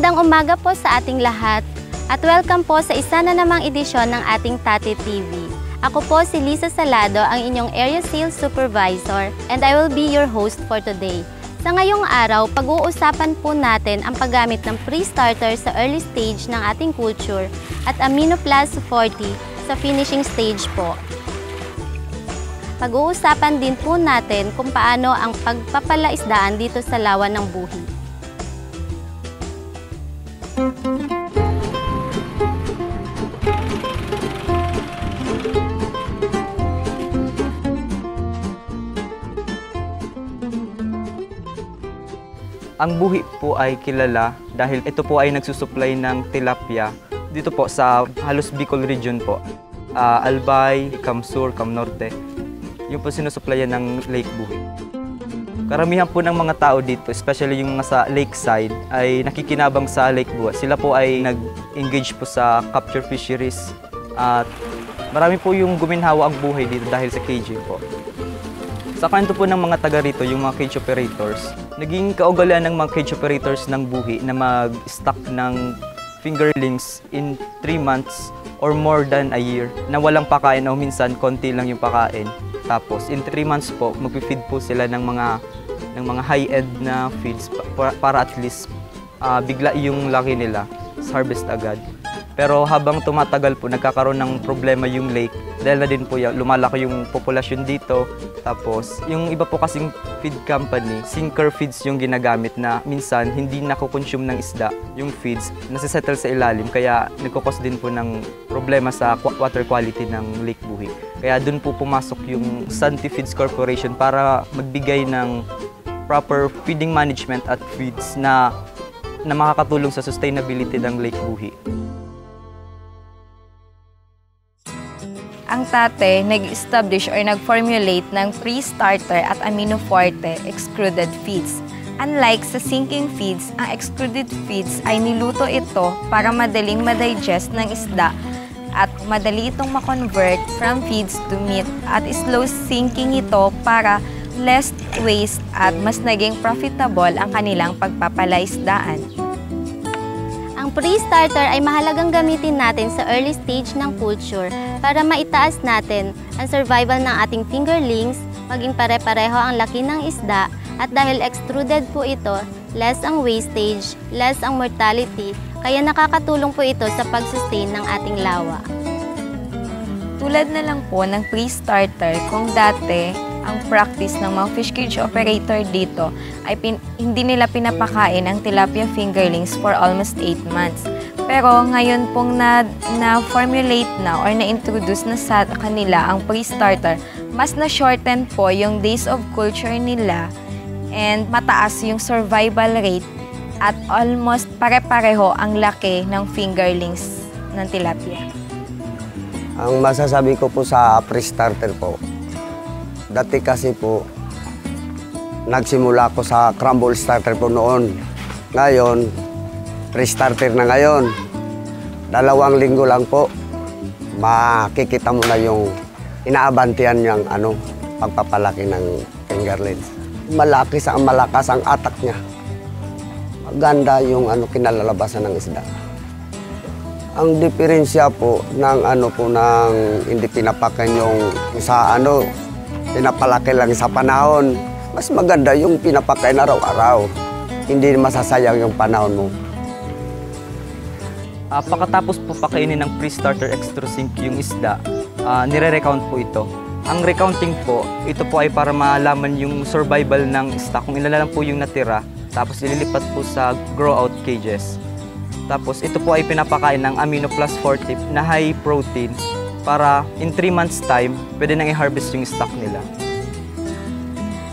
Magandang umaga po sa ating lahat at welcome po sa isa na namang edisyon ng ating Tate TV. Ako po si Lisa Salado, ang inyong Area Sales Supervisor, and I will be your host for today. Sa ngayong araw, pag-uusapan po natin ang paggamit ng pre-starter sa early stage ng ating culture at Amino Plus 40 sa finishing stage po. Pag-uusapan din po natin kung paano ang pagpapalaisdaan dito sa lawa ng buhi. Ang buhi po ay kilala dahil ito po ay nagsusupply ng tilapia dito po sa halos Bicol region po. Albay, Camsur, Camnorte, yung po sinusupplyan ng Lake Buhi. Karamihan po ng mga tao dito, especially yung mga sa lakeside, ay nakikinabang sa Lake Buhi. Sila po ay nag-engage po sa capture fisheries at marami po yung guminhawa ang buhay dito dahil sa caging po. Sa kwento po ng mga taga rito, yung mga cage operators, naging kaugalian ng mga cage operators ng buhi na mag-stock ng fingerlings in 3 months or more than a year na walang pakain o minsan konti lang yung pakain. Tapos in 3 months po, mag-feed po sila ng mga high-end na feeds para at least bigla yung laki nila sa harvest agad. Pero habang tumatagal po, nagkakaroon ng problema yung lake dahil na din po lumalaki yung populasyon dito. Tapos yung iba po kasing feed company, sinker feeds yung ginagamit na minsan hindi nakukonsume ng isda yung feeds, nasisettle sa ilalim kaya nagkukos din po ng problema sa water quality ng Lake Buhi. Kaya dun po pumasok yung Santi Feeds Corporation para magbigay ng proper feeding management at feeds na makakatulong sa sustainability ng Lake Buhi. Ang Tate nag-establish or nag-formulate ng pre-starter at amino forte excluded feeds. Unlike sa sinking feeds, ang excluded feeds ay niluto ito para madaling ma-digest ng isda at madali itong ma-convert from feeds to meat at slow sinking ito para less waste at mas naging profitable ang kanilang pagpapalaisdaan. Ang pre-starter ay mahalagang gamitin natin sa early stage ng culture para maitaas natin ang survival ng ating fingerlings, maging pare-pareho ang laki ng isda, at dahil extruded po ito, less ang wastage, less ang mortality, kaya nakakatulong po ito sa pag-sustain ng ating lawa. Tulad na lang po ng pre-starter, kung dati ang practice ng mga fish cage operator dito ay hindi nila pinapakain ang tilapia fingerlings for almost 8 months. Pero ngayon pong na-formulate na or na-introduce na sa kanila ang pre-starter, mas na-shorten po yung days of culture nila and mataas yung survival rate at almost pare-pareho ang laki ng fingerlings ng tilapia. Ang masasabi ko po sa pre-starter po, dati kasi po, nagsimula ako sa crumble starter po noon. Ngayon, pre-starter na ngayon. 2 linggo lang po, makikita mo na yung inaabantihan niyang pagpapalaki ng fingerlings. Malakas ang atak niya. Maganda yung kinalalabasan ng isda. Ang diferensya po ng ng hindi pinapakan yung sa pinapalaki lang sa panahon, mas maganda yung pinapakain araw-araw. Hindi masasayang yung panahon mo. Pagkatapos po pakainin ng pre-starter extra sink yung isda, nire-recount po ito. Ang recounting po, ito po ay para malaman yung survival ng isda, kung ilan lang po yung natira, tapos ililipat po sa grow-out cages. Tapos ito po ay pinapakain ng Amino Plus 40 na high protein, para in 3 months time, pwede nang i-harvest yung stock nila.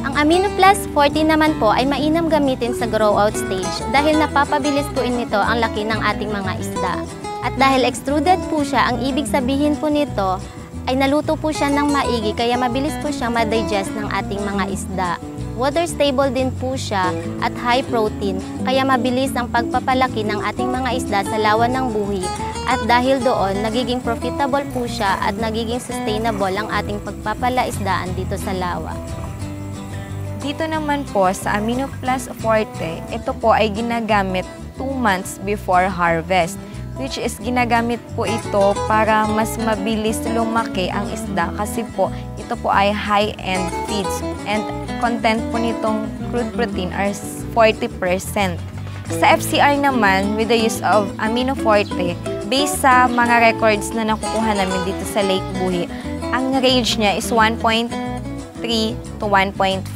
Ang Amino Plus 40 naman po ay mainam gamitin sa grow-out stage dahil napapabilis po nito ang laki ng ating mga isda. At dahil extruded po siya, ang ibig sabihin po nito ay naluto po siya ng maigi kaya mabilis po siyang ma-digest ng ating mga isda. Water stable din po siya at high protein kaya mabilis ang pagpapalaki ng ating mga isda sa lawa ng buhi. At dahil doon, nagiging profitable po siya at nagiging sustainable ang ating pagpapalaisdaan dito sa lawa. Dito naman po sa Amino Plus Forte, ito po ay ginagamit 2 months before harvest, which is ginagamit po ito para mas mabilis lumaki ang isda kasi po ito po ay high-end feeds and content po nitong crude protein are 40%. Sa FCR naman, with the use of Amino Forte, based sa mga records na nakukuha namin dito sa Lake Buhi, ang range niya is 1.3 to 1.5.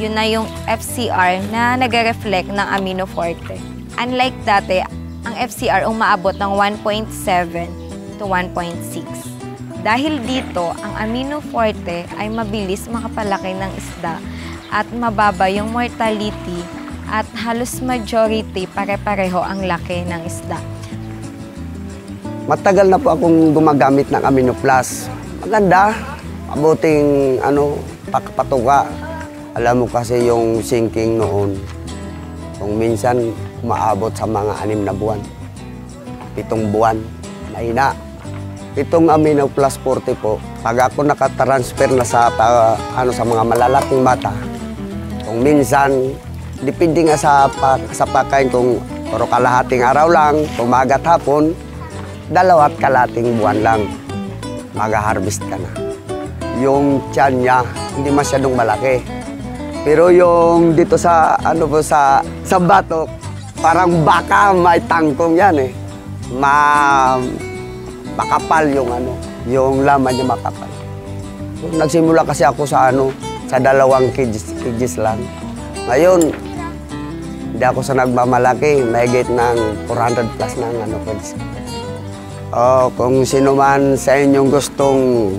Yun na yung FCR na nag-reflect ng Amino Forte. Unlike dati, ang FCR umaabot ng 1.7 to 1.6. Dahil dito, ang Amino Forte ay mabilis makapalaki ng isda at mababa yung mortality at halos majority pare-pareho ang laki ng isda. Matagal na po akong gumagamit ng Amino Plus. Maganda, mabuting patuka. Alam mo kasi yung sinking noon, kung minsan umaabot sa mga 6 na buwan, 7 buwan, mahina. Itong Amino Plus 40 po, pag ako nakatransfer na sa mga malalaking mata, kung minsan, depende nga sa pagkain kung puro kalahating araw lang, umaga at hapon, 2 at kalahating buwan lang, mag-harvest ka na. Yung tiyan niya, hindi masyadong malaki. Pero yung dito sa sa batok, parang baka may tangkong yan eh. Makapal yung laman niya makapal. Nagsimula kasi ako sa 2 kgs lang. Ngayon, hindi ako sa nagmamalaki, mahigit ng 400 plus ng kids. Kung sino man sa inyong gustong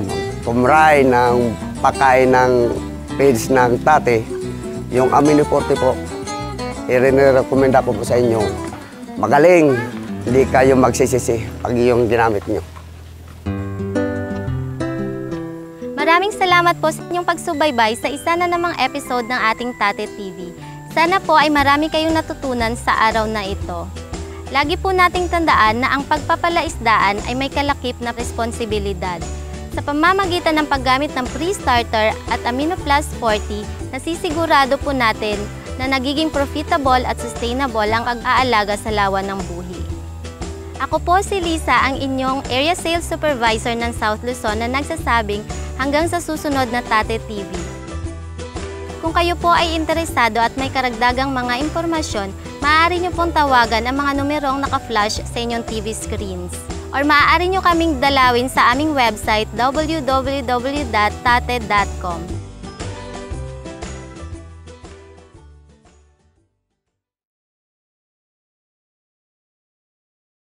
kumray ng pakain ng feeds ng tate, yung Amino Forte po, i-recommenda ko po sa inyo. Magaling, hindi kayo magsisisi pag yung ginamit nyo. Maraming salamat po sa inyong pagsubaybay sa isa na namang episode ng ating Tate TV. Sana po ay marami kayong natutunan sa araw na ito. Lagi po nating tandaan na ang pagpapalaisdaan ay may kalakip na responsibilidad. Sa pamamagitan ng paggamit ng pre-starter at Amino Plus 40, nasisigurado po natin na nagiging profitable at sustainable ang pag-aalaga sa lawa ng buhi. Ako po si Lisa, ang inyong Area Sales Supervisor ng South Luzon na nagsasabing hanggang sa susunod na Tate TV. Kung kayo po ay interesado at may karagdagang mga impormasyon, maaari nyo pong tawagan ang mga numerong naka-flash sa inyong TV screens. Or maaari nyo kaming dalawin sa aming website www.tate.com.